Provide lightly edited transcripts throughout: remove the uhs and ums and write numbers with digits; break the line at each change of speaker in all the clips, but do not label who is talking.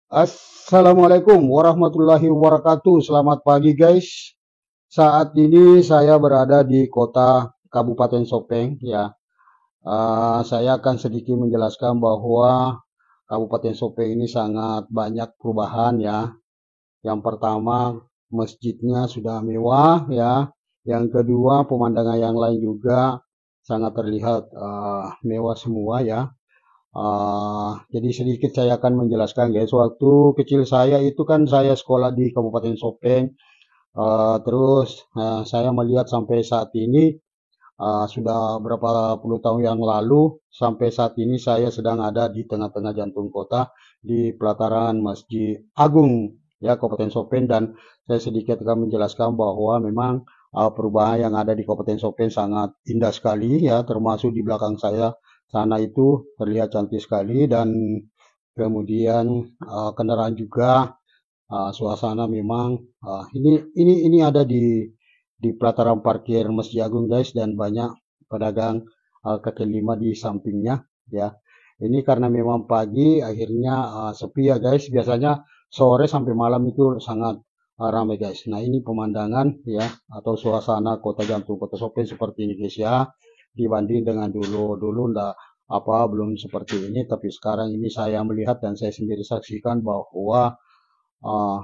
Assalamualaikum warahmatullahi wabarakatuh. Selamat pagi guys. Saat ini saya berada di kota Kabupaten Sopeng ya. Saya akan sedikit menjelaskan bahwa Kabupaten Sopeng ini sangat banyak perubahan ya. Yang pertama, masjidnya sudah mewah ya. Yang kedua, pemandangan yang lain juga sangat terlihat mewah semua ya. Jadi sedikit saya akan menjelaskan guys. Waktu kecil saya itu kan saya sekolah di Kabupaten Sopeng. Terus saya melihat sampai saat ini sudah berapa puluh tahun yang lalu sampai saat ini saya sedang ada di tengah-tengah jantung kota di pelataran Masjid Agung ya Kabupaten Sopeng, dan saya sedikit akan menjelaskan bahwa memang perubahan yang ada di Kabupaten Sopeng sangat indah sekali ya, termasuk di belakang saya sana itu terlihat cantik sekali, dan kemudian kendaraan juga, suasana memang ini ada di pelataran parkir Masjid Agung guys, dan banyak pedagang kaki lima di sampingnya ya. Ini karena memang pagi akhirnya sepi ya guys. Biasanya sore sampai malam itu sangat ramai guys. Nah ini pemandangan ya atau suasana kota jantung kota Sopeng seperti ini guys ya. Dibanding dengan dulu enggak belum seperti ini, tapi sekarang ini saya melihat dan saya sendiri saksikan bahwa uh,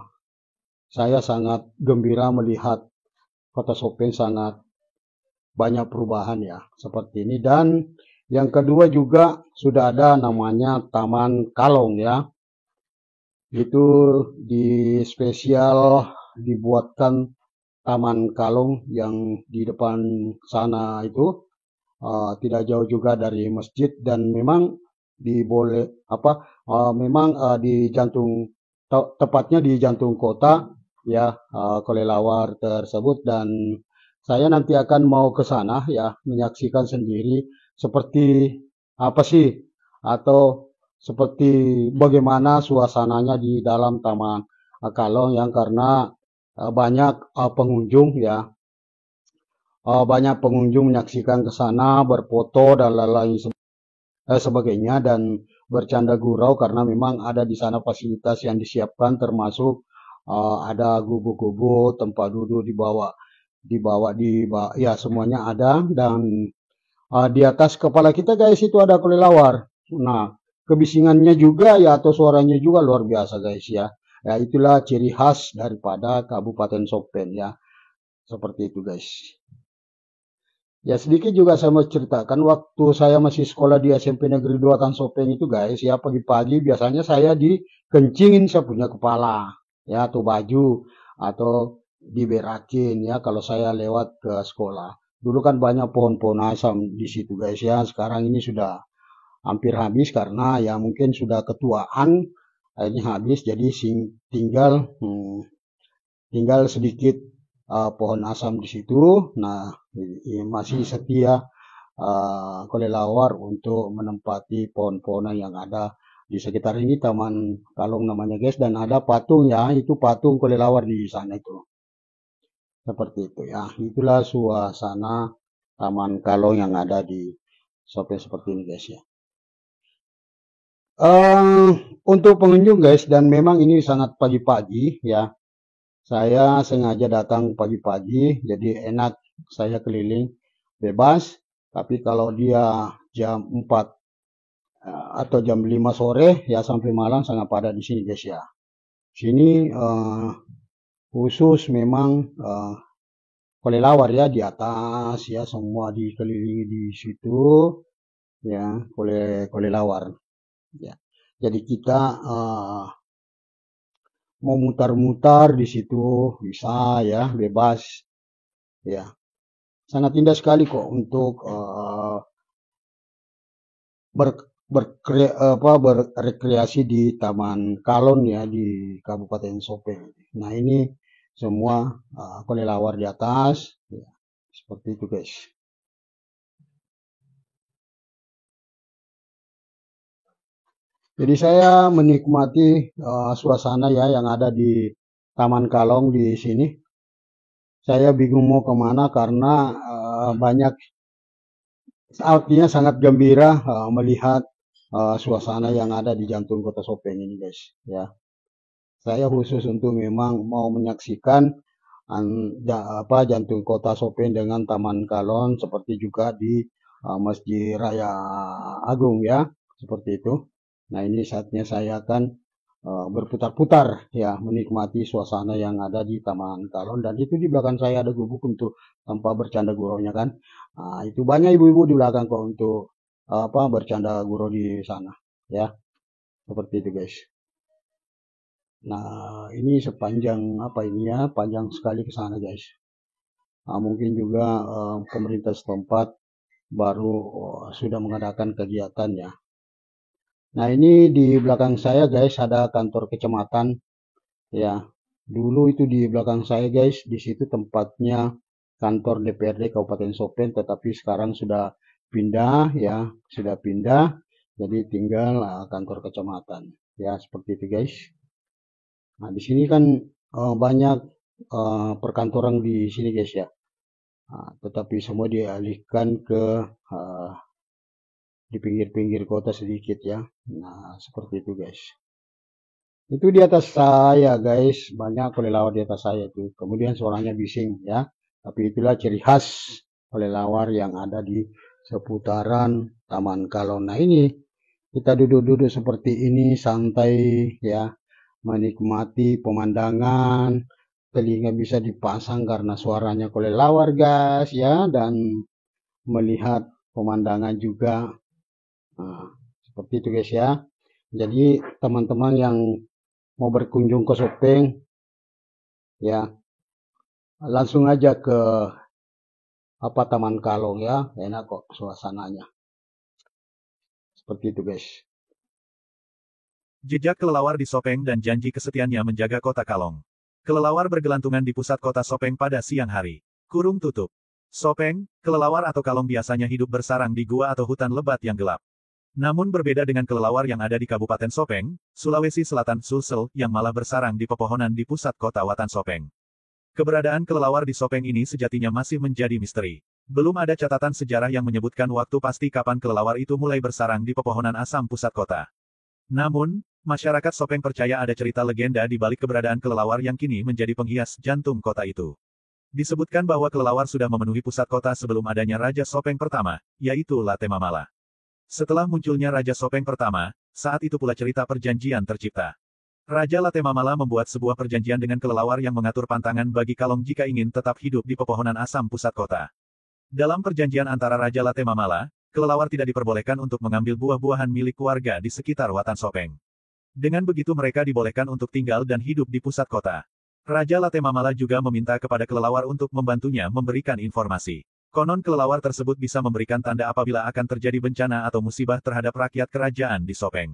saya sangat gembira melihat kota Sopeng sangat banyak perubahan ya seperti ini. Dan yang kedua juga sudah ada namanya Taman Kalong ya. Itu di spesial dibuatkan Taman Kalong yang di depan sana itu tidak jauh juga dari masjid, dan memang diboleh memang di jantung tepatnya di jantung kota ya, kelelawar tersebut. Dan saya nanti akan mau ke sana ya menyaksikan sendiri seperti apa sih atau seperti bagaimana suasananya di dalam Taman Kalong yang karena banyak pengunjung ya. Banyak pengunjung menyaksikan ke sana, berfoto dan lain-lain sebagainya, dan bercanda gurau karena memang ada di sana fasilitas yang disiapkan, termasuk ada gubuk-gubuk, tempat duduk dibawa ya semuanya ada. Dan di atas kepala kita guys itu ada kelelawar. Nah, kebisingannya juga ya atau suaranya juga luar biasa guys ya. Ya itulah ciri khas daripada Kabupaten Sopeng ya. Seperti itu guys. Ya sedikit juga saya mau ceritakan waktu saya masih sekolah di SMP Negeri 2 Tan Sopeng itu guys ya, pagi-pagi biasanya saya dikencingin saya punya kepala ya atau baju atau diberakin ya kalau saya lewat ke sekolah. Dulu kan banyak pohon-pohon asam di situ guys ya, sekarang ini sudah hampir habis karena ya mungkin sudah ketuaan, akhirnya habis, jadi tinggal tinggal sedikit pohon asam di situ. Nah, masih setia kelelawar untuk menempati pohon-pohonan yang ada di sekitar ini, Taman Kalong namanya guys, dan ada patung ya, itu patung kelelawar di sana itu. Seperti itu ya. Itulah suasana Taman Kalong yang ada di Sopeng seperti ini guys ya. Eh, untuk pengunjung guys, dan memang ini sangat pagi-pagi ya. Saya sengaja datang pagi-pagi, jadi enak saya keliling bebas. Tapi kalau dia jam 4 atau jam 5 sore ya sampai malam sangat padat di sini guys ya. Sini khusus memang kelelawar ya di atas ya, semua dikelilingi di situ ya oleh kelelawar ya. Jadi kita mau mutar-mutar di situ bisa ya, bebas ya. Sangat indah sekali kok untuk ber, berrekreasi di Taman Kalon ya di Kabupaten Sopeng. Nah ini semua kelelawar di atas, ya, seperti itu guys. Jadi saya menikmati suasana ya yang ada di Taman Kalong di sini. Saya bingung mau kemana karena banyak, artinya sangat gembira melihat suasana yang ada di jantung kota Sopeng ini guys ya. Saya khusus untuk memang mau menyaksikan jantung kota Sopeng dengan Taman Kalon, seperti juga di Masjid Raya Agung ya, seperti itu. Nah, ini saatnya saya akan berputar-putar ya, menikmati suasana yang ada di Taman Kalon. Dan itu di belakang saya ada gubuk untuk tanpa bercanda gurunya kan. Nah, itu banyak ibu-ibu di belakang kok untuk bercanda guru di sana ya, seperti itu guys. Nah, ini sepanjang apa ini ya, panjang sekali ke sana guys. Nah, mungkin juga pemerintah setempat baru sudah mengadakan kegiatan ya. Nah, ini di belakang saya guys ada kantor kecamatan ya. Dulu itu di belakang saya guys, di situ tempatnya kantor DPRD Kabupaten Sopeng, tetapi sekarang sudah pindah ya, sudah pindah. Jadi tinggal kantor kecamatan ya, seperti itu guys. Nah, di sini kan banyak perkantoran di sini guys ya. Nah, tetapi semua dialihkan ke di pinggir-pinggir kota sedikit ya. Nah, seperti itu guys. Itu di atas saya guys, banyak kelelawar di atas saya itu. Kemudian suaranya bising ya. Tapi itulah ciri khas kelelawar yang ada di seputaran Taman Kalon. Nah, ini kita duduk-duduk seperti ini santai ya, menikmati pemandangan. Telinga bisa dipasang karena suaranya kelelawar guys ya, dan melihat pemandangan juga. Nah, seperti itu guys ya. Jadi teman-teman yang mau berkunjung ke Sopeng ya, langsung aja ke Taman Kalong ya, enak kok suasananya. Seperti itu guys.
Jejak kelelawar di Sopeng dan janji kesetiaannya menjaga kota Kalong. Kelelawar bergelantungan di pusat kota Sopeng pada siang hari. Kurung tutup. Sopeng, kelelawar atau kalong biasanya hidup bersarang di gua atau hutan lebat yang gelap. Namun berbeda dengan kelelawar yang ada di Kabupaten Sopeng, Sulawesi Selatan Sulsel, yang malah bersarang di pepohonan di pusat kota Watan Sopeng. Keberadaan kelelawar di Sopeng ini sejatinya masih menjadi misteri. Belum ada catatan sejarah yang menyebutkan waktu pasti kapan kelelawar itu mulai bersarang di pepohonan asam pusat kota. Namun, masyarakat Sopeng percaya ada cerita legenda di balik keberadaan kelelawar yang kini menjadi penghias jantung kota itu. Disebutkan bahwa kelelawar sudah memenuhi pusat kota sebelum adanya Raja Sopeng pertama, yaitu Latemamala. Setelah munculnya Raja Sopeng pertama, saat itu pula cerita perjanjian tercipta. Raja Latemamala membuat sebuah perjanjian dengan kelelawar yang mengatur pantangan bagi Kalong jika ingin tetap hidup di pepohonan asam pusat kota. Dalam perjanjian antara Raja Latemamala, kelelawar tidak diperbolehkan untuk mengambil buah-buahan milik warga di sekitar Watan Sopeng. Dengan begitu mereka dibolehkan untuk tinggal dan hidup di pusat kota. Raja Latemamala juga meminta kepada kelelawar untuk membantunya memberikan informasi. Konon kelelawar tersebut bisa memberikan tanda apabila akan terjadi bencana atau musibah terhadap rakyat kerajaan di Sopeng.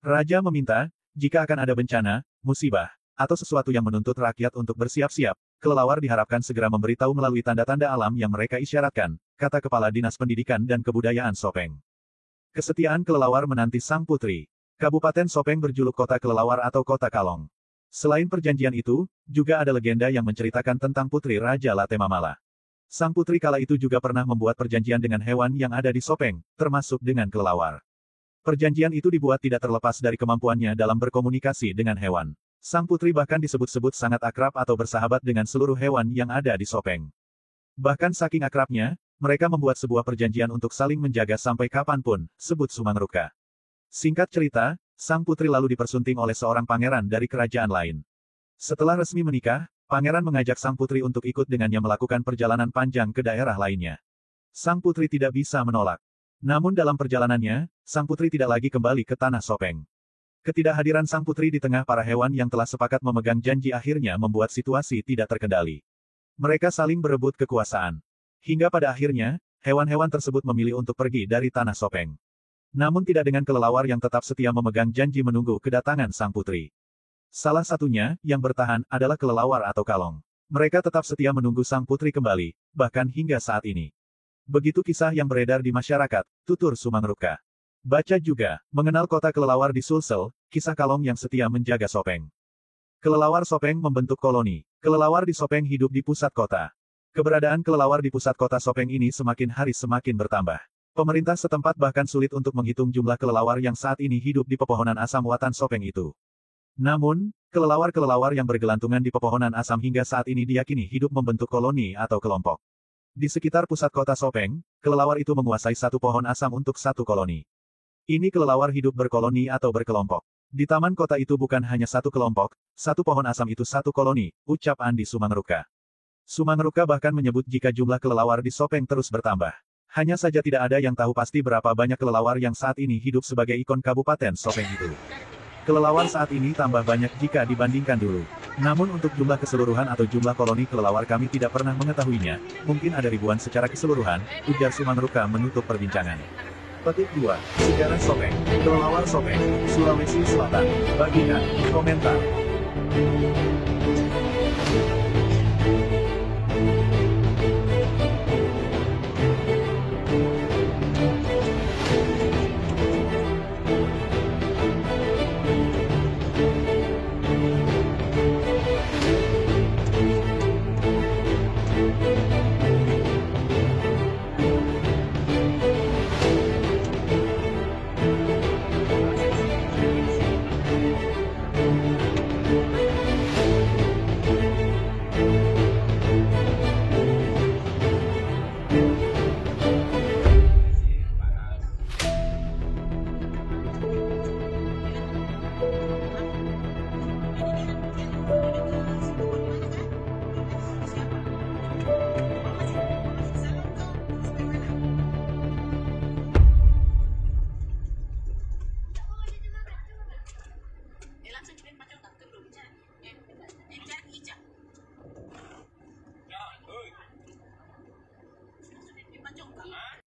Raja meminta, jika akan ada bencana, musibah, atau sesuatu yang menuntut rakyat untuk bersiap-siap, kelelawar diharapkan segera memberitahu melalui tanda-tanda alam yang mereka isyaratkan, kata Kepala Dinas Pendidikan dan Kebudayaan Sopeng. Kesetiaan kelelawar menanti Sang Putri. Kabupaten Sopeng berjuluk Kota Kelelawar atau Kota Kalong. Selain perjanjian itu, juga ada legenda yang menceritakan tentang Putri Raja Latemamala. Sang putri kala itu juga pernah membuat perjanjian dengan hewan yang ada di Sopeng, termasuk dengan kelelawar. Perjanjian itu dibuat tidak terlepas dari kemampuannya dalam berkomunikasi dengan hewan. Sang putri bahkan disebut-sebut sangat akrab atau bersahabat dengan seluruh hewan yang ada di Sopeng. Bahkan saking akrabnya, mereka membuat sebuah perjanjian untuk saling menjaga sampai kapanpun, sebut Sumangruka. Singkat cerita, sang putri lalu dipersunting oleh seorang pangeran dari kerajaan lain. Setelah resmi menikah, pangeran mengajak sang putri untuk ikut dengannya melakukan perjalanan panjang ke daerah lainnya. Sang putri tidak bisa menolak. Namun dalam perjalanannya, sang putri tidak lagi kembali ke tanah Sopeng. Ketidakhadiran sang putri di tengah para hewan yang telah sepakat memegang janji akhirnya membuat situasi tidak terkendali. Mereka saling berebut kekuasaan. Hingga pada akhirnya, hewan-hewan tersebut memilih untuk pergi dari tanah Sopeng. Namun tidak dengan kelelawar yang tetap setia memegang janji menunggu kedatangan sang putri. Salah satunya, yang bertahan, adalah kelelawar atau kalong. Mereka tetap setia menunggu sang putri kembali, bahkan hingga saat ini. Begitu kisah yang beredar di masyarakat, tutur Sumangruka. Baca juga, mengenal kota kelelawar di Sulsel, kisah kalong yang setia menjaga Sopeng. Kelelawar Sopeng membentuk koloni. Kelelawar di Sopeng hidup di pusat kota. Keberadaan kelelawar di pusat kota Sopeng ini semakin hari semakin bertambah. Pemerintah setempat bahkan sulit untuk menghitung jumlah kelelawar yang saat ini hidup di pepohonan asam Watan Sopeng itu. Namun, Kelelawar-kelelawar yang bergelantungan di pepohonan asam hingga saat ini diyakini hidup membentuk koloni atau kelompok. Di sekitar pusat kota Sopeng, kelelawar itu menguasai satu pohon asam untuk satu koloni. Ini kelelawar hidup berkoloni atau berkelompok. Di taman kota itu bukan hanya satu kelompok, satu pohon asam itu satu koloni, ucap Andi Sumangruka. Sumangruka bahkan menyebut jika jumlah kelelawar di Sopeng terus bertambah. Hanya saja tidak ada yang tahu pasti berapa banyak kelelawar yang saat ini hidup sebagai ikon Kabupaten Sopeng itu. Kelelawar saat ini tambah banyak jika dibandingkan dulu. Namun untuk jumlah keseluruhan atau jumlah koloni kelelawar kami tidak pernah mengetahuinya, mungkin ada ribuan secara keseluruhan, ujar Sumangruka menutup perbincangan. Petik 2. Sejarah Sopeng. Kelelawar Sopeng, Sulawesi Selatan. Bagikan komentar.